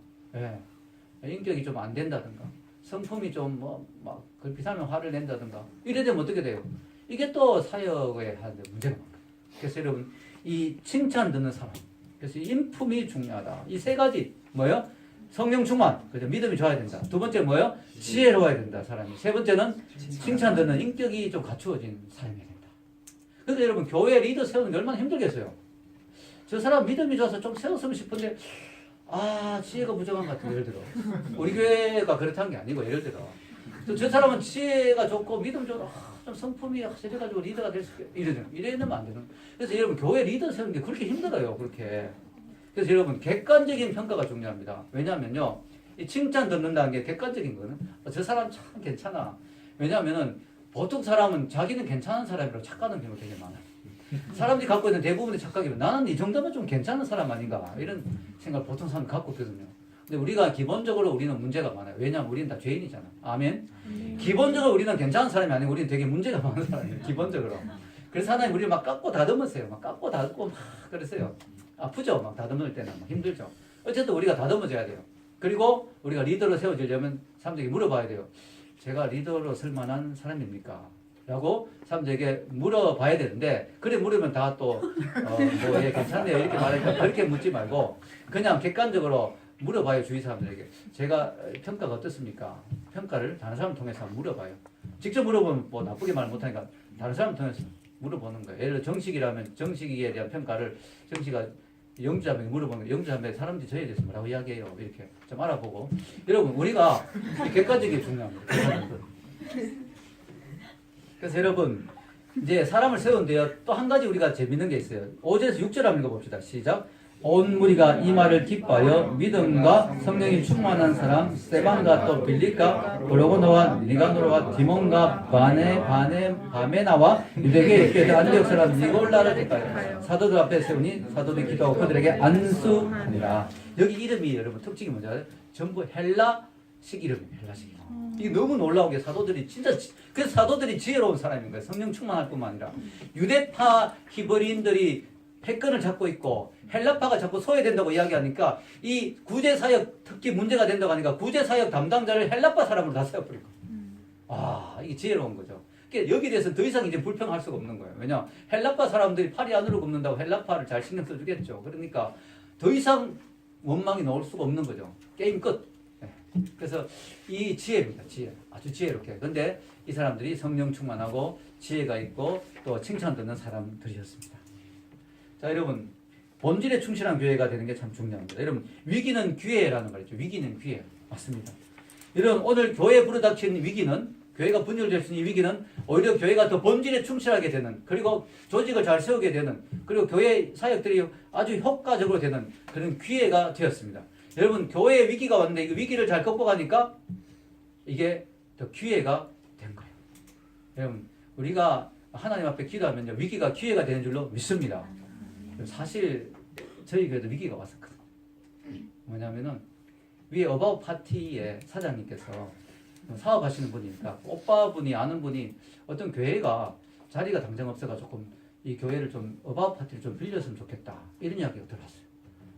인격이 좀 안 된다든가 성품이 좀 막 걸핏하면 화를 낸다든가 이래 되면 어떻게 돼요? 이게 또 사역에 하는데 문제가 많아요. 그래서 여러분 이 칭찬 듣는 사람 그래서 인품이 중요하다. 이 세 가지 뭐예요? 성령 충만, 그죠? 믿음이 좋아야 된다. 두 번째 뭐예요? 지혜로워야 된다, 사람이. 세 번째는 칭찬 듣는 인격이 좀 갖추어진 사람이어야 된다. 그래서 여러분, 교회 리더 세우는 게 얼마나 힘들겠어요? 저 사람 믿음이 좋아서 좀 세웠으면 싶은데, 지혜가 부족한 것 같아요, 예를 들어. 우리 교회가 그렇다는 게 아니고, 예를 들어. 저 사람은 지혜가 좋고, 믿음 좋고, 좀 성품이 세져가지고 리더가 될 수 있게, 이래는 안 되는. 그래서 여러분, 교회 리더 세우는 게 그렇게 힘들어요, 그렇게. 그래서 여러분 객관적인 평가가 중요합니다. 왜냐하면요, 이 칭찬 듣는다는 게 객관적인 거는 저 사람 참 괜찮아. 왜냐하면은 보통 사람은 자기는 괜찮은 사람이라고 착각하는 경우가 되게 많아요. 사람들이 갖고 있는 대부분의 착각이면 나는 이 정도면 좀 괜찮은 사람 아닌가 이런 생각을 보통 사람 갖고 있거든요. 근데 우리가 기본적으로 우리는 문제가 많아요. 왜냐하면 우리는 다 죄인이잖아. 아멘. 기본적으로 우리는 괜찮은 사람이 아니고 우리는 되게 문제가 많은 사람이에요. 기본적으로. 그래서 하나님 우리를 막 깎고 다듬었어요. 막 깎고 다듬고 막 그랬어요. 아프죠? 막 다듬을 때는 막 힘들죠. 어쨌든 우리가 다듬어져야 돼요. 그리고 우리가 리더로 세워지려면 사람들에게 물어봐야 돼요. 제가 리더로 쓸 만한 사람입니까? 라고 사람들에게 물어봐야 되는데 그래 물으면 다 또 괜찮네요 이렇게 말하니까 그렇게 묻지 말고 그냥 객관적으로 물어봐요. 주위 사람들에게. 제가 평가가 어떻습니까? 평가를 다른 사람 통해서 한번 물어봐요. 직접 물어보면 뭐 나쁘게 말 못하니까 다른 사람 통해서 물어보는 거예요. 예를 들어 정식이라면 정식에 대한 평가를 정식가 영주자매에게 물어보는 거예요. 영주자매 사람들이 저에 대해서 뭐라고 이야기해요. 이렇게 좀 알아보고. 여러분 우리가 객관적인 게 중요합니다. 그래서 여러분 이제 사람을 세우는데요. 또 한 가지 우리가 재밌는 게 있어요. 5절에서 6절 한번 읽어봅시다. 시작. 온 무리가 이 말을 기뻐하여 믿음과 성령이 충만한 사람 스데반과 또 빌립과 브로고노와 니가노로와 디몬과 바메나와 유대계의 교회 안디옥 사람 니골라를 택하여 사도들 앞에 세우니 사도들이 기도하고 그들에게 안수하니라. 여기 이름이 여러분 특징이 뭔지 알아요? 전부 헬라식 이름이에요. 헬라식 이름. 이게 너무 놀라운 게 사도들이 진짜 그래서 사도들이 지혜로운 사람인 거예요. 성령 충만할 뿐만 아니라 유대파 히브리인들이 패권을 잡고 있고 헬라파가 자꾸 소외된다고 이야기하니까 이 구제사역 특히 문제가 된다고 하니까 구제사역 담당자를 헬라파 사람으로 다 세워버린 거예요. 아, 이게 지혜로운 거죠. 그러니까 여기에 대해서 더 이상 이제 불평할 수가 없는 거예요. 왜냐 헬라파 사람들이 팔이 안으로 굽는다고 헬라파를 잘 신경 써주겠죠. 그러니까 더 이상 원망이 나올 수가 없는 거죠. 게임 끝. 네. 그래서 이 지혜입니다. 지혜. 아주 지혜롭게. 근데 이 사람들이 성령 충만하고 지혜가 있고 또 칭찬 듣는 사람들이었습니다. 자, 여러분 본질에 충실한 교회가 되는 게 참 중요합니다. 여러분 위기는 기회라는 말이죠. 위기는 기회. 맞습니다. 여러분 오늘 교회에 부르닥친 위기는 교회가 분열될 수 있는 이 위기는 오히려 교회가 더 본질에 충실하게 되는 그리고 조직을 잘 세우게 되는 그리고 교회 사역들이 아주 효과적으로 되는 그런 기회가 되었습니다. 여러분 교회에 위기가 왔는데 이 위기를 잘 극복하니까 이게 더 기회가 된 거예요. 여러분 우리가 하나님 앞에 기도하면요 위기가 기회가 되는 줄로 믿습니다. 사실 저희 교회도 위기가 왔었거든요. 뭐냐면은 위에 어바웃 파티의 사장님께서 사업하시는 분이니까 오빠분이 아는 분이 어떤 교회가 자리가 당장 없어가지고 조금 이 교회를 좀 어바웃 파티를 좀 빌렸으면 좋겠다 이런 이야기가 들어왔어요.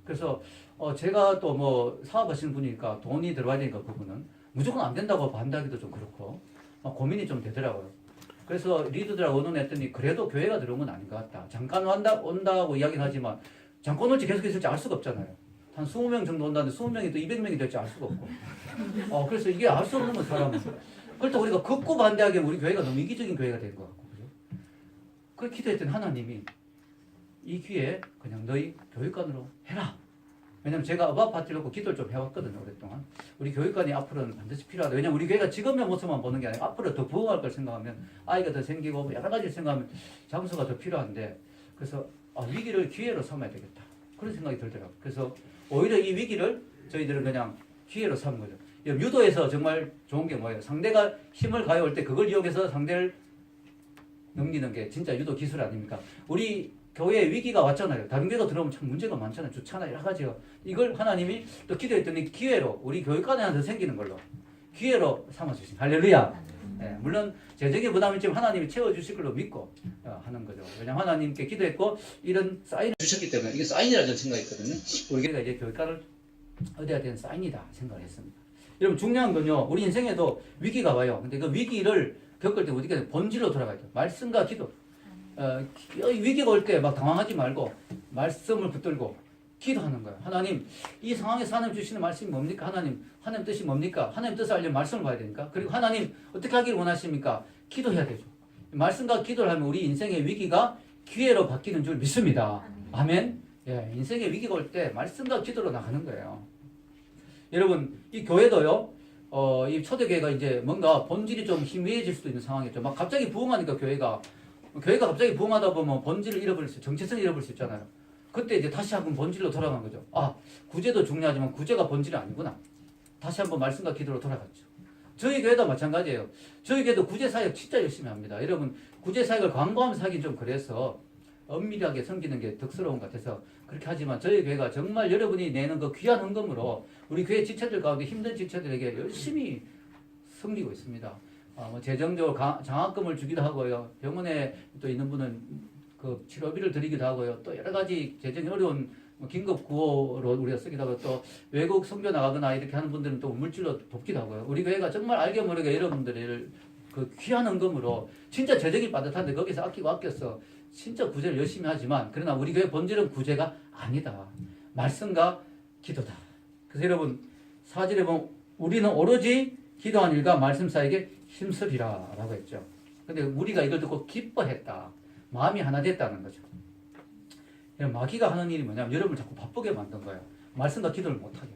그래서 제가 또 뭐 사업하시는 분이니까 돈이 들어와야 되니까 그분은 무조건 안 된다고 반대하기도 좀 그렇고 고민이 좀 되더라고요. 그래서 리더들하고 의논했더니 그래도 교회가 들어온 건 아닌 것 같다. 잠깐 온다고 이야기는 하지만 잠깐 올지 계속 있을지 알 수가 없잖아요. 한 20명 정도 온다는데 20명이 또 200명이 될지 알 수가 없고. 그래서 이게 알 수 없는 건 사람은. 그렇다고 우리가 극구 반대하게 우리 교회가 너무 이기적인 교회가 된 것 같고. 그죠? 그렇게 기도했더니 하나님이 이 기회에 그냥 너희 교육관으로 해라. 왜냐면 제가 어바웃 파티를 놓고 기도를 좀 해왔거든요. 오랫동안. 우리 교육관이 앞으로는 반드시 필요하다. 왜냐면 우리 교회가 지금의 모습만 보는 게 아니라 앞으로 더 부흥할 걸 생각하면 아이가 더 생기고 여러 가지를 생각하면 장소가 더 필요한데 그래서 위기를 기회로 삼아야 되겠다. 그런 생각이 들더라고요. 그래서 오히려 이 위기를 저희들은 그냥 기회로 삼은 거죠. 유도에서 정말 좋은 게 뭐예요? 상대가 힘을 가해올 때 그걸 이용해서 상대를 넘기는 게 진짜 유도 기술 아닙니까? 우리 교회에 위기가 왔잖아요. 다른 교회가 들어오면 참 문제가 많잖아요. 좋잖아요. 여러 가지가. 이걸 하나님이 또 기도했더니 기회로 우리 교육관에 하나 더 생기는 걸로 기회로 삼아주신 할렐루야. 네, 물론 재정의 부담이 있지만 하나님이 채워주실 걸로 믿고 하는 거죠. 왜냐하면 하나님께 기도했고 이런 사인을 주셨기 때문에 이게 사인이라는 생각했거든요. 우리 교회가 이제 교육관을 얻어야 되는 사인이다 생각을 했습니다. 여러분 중요한 건요. 우리 인생에도 위기가 와요. 근데 그 위기를 겪을 때 우리가 본질로 돌아가야 돼요. 말씀과 기도. 위기가 올 때 막 당황하지 말고 말씀을 붙들고 기도하는 거예요. 하나님 이 상황에서 하나님 주시는 말씀이 뭡니까? 하나님 뜻이 뭡니까? 하나님 뜻을 알려면 말씀을 봐야 되니까. 그리고 하나님 어떻게 하기를 원하십니까? 기도해야 되죠. 말씀과 기도를 하면 우리 인생의 위기가 기회로 바뀌는 줄 믿습니다. 아멘. 예, 인생의 위기가 올 때 말씀과 기도로 나가는 거예요. 여러분 이 교회도요. 이 초대교회가 이제 뭔가 본질이 좀 희미해질 수도 있는 상황이죠. 막 갑자기 부흥하니까 교회가 갑자기 부흥하다 보면 본질을 잃어버릴 수, 정체성을 잃어버릴 수 있잖아요. 그때 이제 다시 한번 본질로 돌아간 거죠. 구제도 중요하지만 구제가 본질이 아니구나. 다시 한번 말씀과 기도로 돌아갔죠. 저희 교회도 마찬가지예요. 저희 교회도 구제 사역 진짜 열심히 합니다. 여러분 구제 사역을 광고하면서 하긴 좀 그래서 엄밀하게 섬기는 게 덕스러운 것 같아서 그렇게 하지만 저희 교회가 정말 여러분이 내는 그 귀한 헌금으로 우리 교회 지체들 가운데 힘든 지체들에게 열심히 섬기고 있습니다. 재정적으로 장학금을 주기도 하고요. 병원에 또 있는 분은 그 치료비를 드리기도 하고요. 또 여러 가지 재정이 어려운 긴급 구호로 우리가 쓰기도 하고 또 외국 선교 나가거나 이렇게 하는 분들은 또 물질로 돕기도 하고요. 우리 교회가 정말 알게 모르게 여러분들을 그 귀한 헌금으로 진짜 재정이 빠듯한데 거기서 아껴서 진짜 구제를 열심히 하지만 그러나 우리 교회 본질은 구제가 아니다. 말씀과 기도다. 그래서 여러분 4절에 보면 우리는 오로지 기도한 일과 말씀 사이에 힘쓰리라 라고 했죠. 근데 우리가 이걸 듣고 기뻐했다. 마음이 하나 됐다는 거죠. 마귀가 하는 일이 뭐냐면 여러분을 자꾸 바쁘게 만든 거예요. 말씀과 기도를 못하게.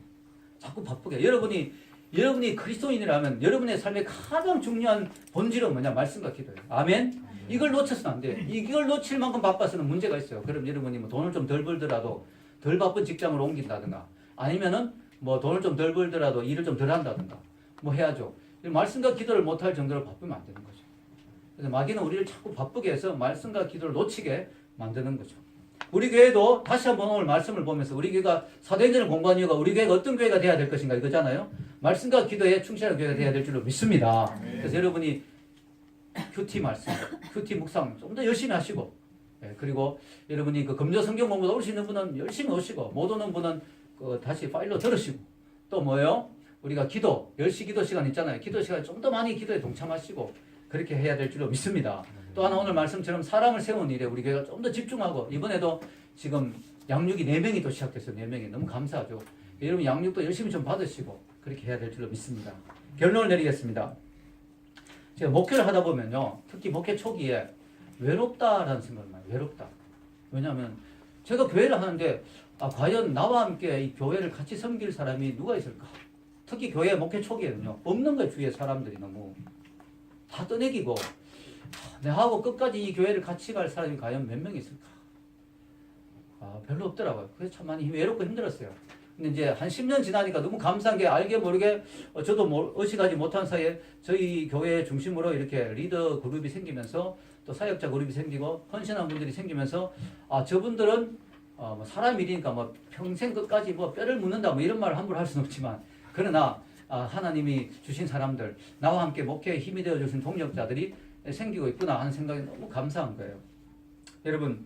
자꾸 바쁘게. 여러분이 그리스도인이라면 여러분의 삶의 가장 중요한 본질은 뭐냐? 말씀과 기도예요. 아멘? 이걸 놓쳐서는 안 돼. 이걸 놓칠 만큼 바빠서는 문제가 있어요. 그럼 여러분이 뭐 돈을 좀 덜 벌더라도 덜 바쁜 직장으로 옮긴다든가 아니면은 뭐 돈을 좀 덜 벌더라도 일을 좀 덜 한다든가 뭐 해야죠. 말씀과 기도를 못할 정도로 바쁘면 안 되는 거죠. 그래서 마귀는 우리를 자꾸 바쁘게 해서 말씀과 기도를 놓치게 만드는 거죠. 우리 교회도 다시 한번 오늘 말씀을 보면서 우리 교회가 사도행전을 공부한 이유가 우리 교회가 어떤 교회가 돼야 될 것인가 이거잖아요. 말씀과 기도에 충실한 교회가 돼야 될 줄로 믿습니다. 그래서 여러분이 큐티 말씀, 큐티 묵상 좀 더 열심히 하시고 그리고 여러분이 그 금요 성경 공부도 올 수 있는 분은 열심히 오시고 못 오는 분은 다시 파일로 들으시고 또 뭐예요? 우리가 기도, 10시 기도 시간 있잖아요. 기도 시간에 좀 더 많이 기도에 동참하시고 그렇게 해야 될 줄로 믿습니다. 또 하나 오늘 말씀처럼 사람을 세운 일에 우리 교회가 좀 더 집중하고 이번에도 지금 양육이 4명이 또 시작됐어요. 4명이. 너무 감사하죠. 여러분 양육도 열심히 좀 받으시고 그렇게 해야 될 줄로 믿습니다. 결론을 내리겠습니다. 제가 목회를 하다 보면요. 특히 목회 초기에 외롭다라는 생각을 많이 해요. 외롭다. 왜냐하면 제가 교회를 하는데 과연 나와 함께 이 교회를 같이 섬길 사람이 누가 있을까? 특히 교회 목회 초기에는요. 없는 거예요. 주위에 사람들이 너무. 다 떠내기고 내하고 끝까지 이 교회를 같이 갈 사람이 과연 몇 명 있을까? 별로 없더라고요. 그래서 참 많이 외롭고 힘들었어요. 근데 이제 한 10년 지나니까 너무 감사한 게 알게 모르게 저도 의식하지 못한 사이에 저희 교회 중심으로 이렇게 리더 그룹이 생기면서 또 사역자 그룹이 생기고 헌신한 분들이 생기면서 저분들은 뭐 사람 일이니까 뭐 평생 끝까지 뭐 뼈를 묻는다 뭐 이런 말을 함부로 할 수는 없지만 그러나 하나님이 주신 사람들 나와 함께 목회에 힘이 되어 주신 동력자들이 생기고 있구나 하는 생각이 너무 감사한 거예요. 여러분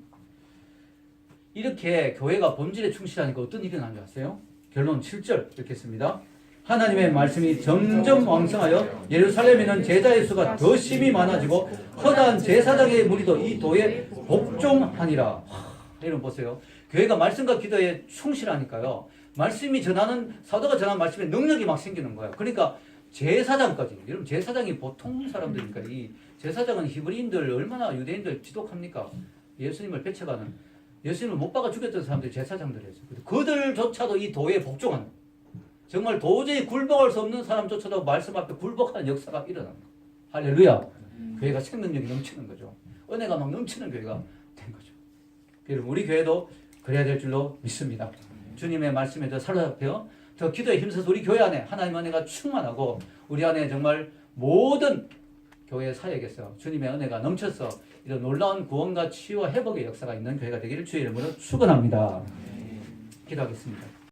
이렇게 교회가 본질에 충실하니까 어떤 일이 나는 줄 아세요? 결론 7절 읽겠습니다. 하나님의 말씀이 점점 왕성하여 예루살렘에는 제자의 수가 더 심히 많아지고 허다한 제사장의 무리도 이 도에 복종하니라. 여러분 보세요. 교회가 말씀과 기도에 충실하니까요. 말씀이 전하는 사도가 전하는 말씀에 능력이 막 생기는 거예요. 그러니까 제사장까지. 여러분 제사장이 보통 사람들이니까 이 제사장은 히브리인들 얼마나 유대인들 지독합니까? 예수님을 배척하는 예수님을 못 박아 죽였던 사람들이 제사장들이었어요. 그들조차도 이 도에 복종하는 정말 도저히 굴복할 수 없는 사람조차도 말씀 앞에 굴복하는 역사가 일어납니다. 할렐루야. 교회가 생명력이 넘치는 거죠. 은혜가 막 넘치는 교회가 된 거죠. 여러분 우리 교회도 그래야 될 줄로 믿습니다. 주님의 말씀에 더 사로잡혀 더 기도에 힘써서 우리 교회 안에 하나님의 은혜가 충만하고 우리 안에 정말 모든 교회 사역에서 주님의 은혜가 넘쳐서 이런 놀라운 구원과 치유와 회복의 역사가 있는 교회가 되기를 주의 이름으로 축원합니다. 기도하겠습니다.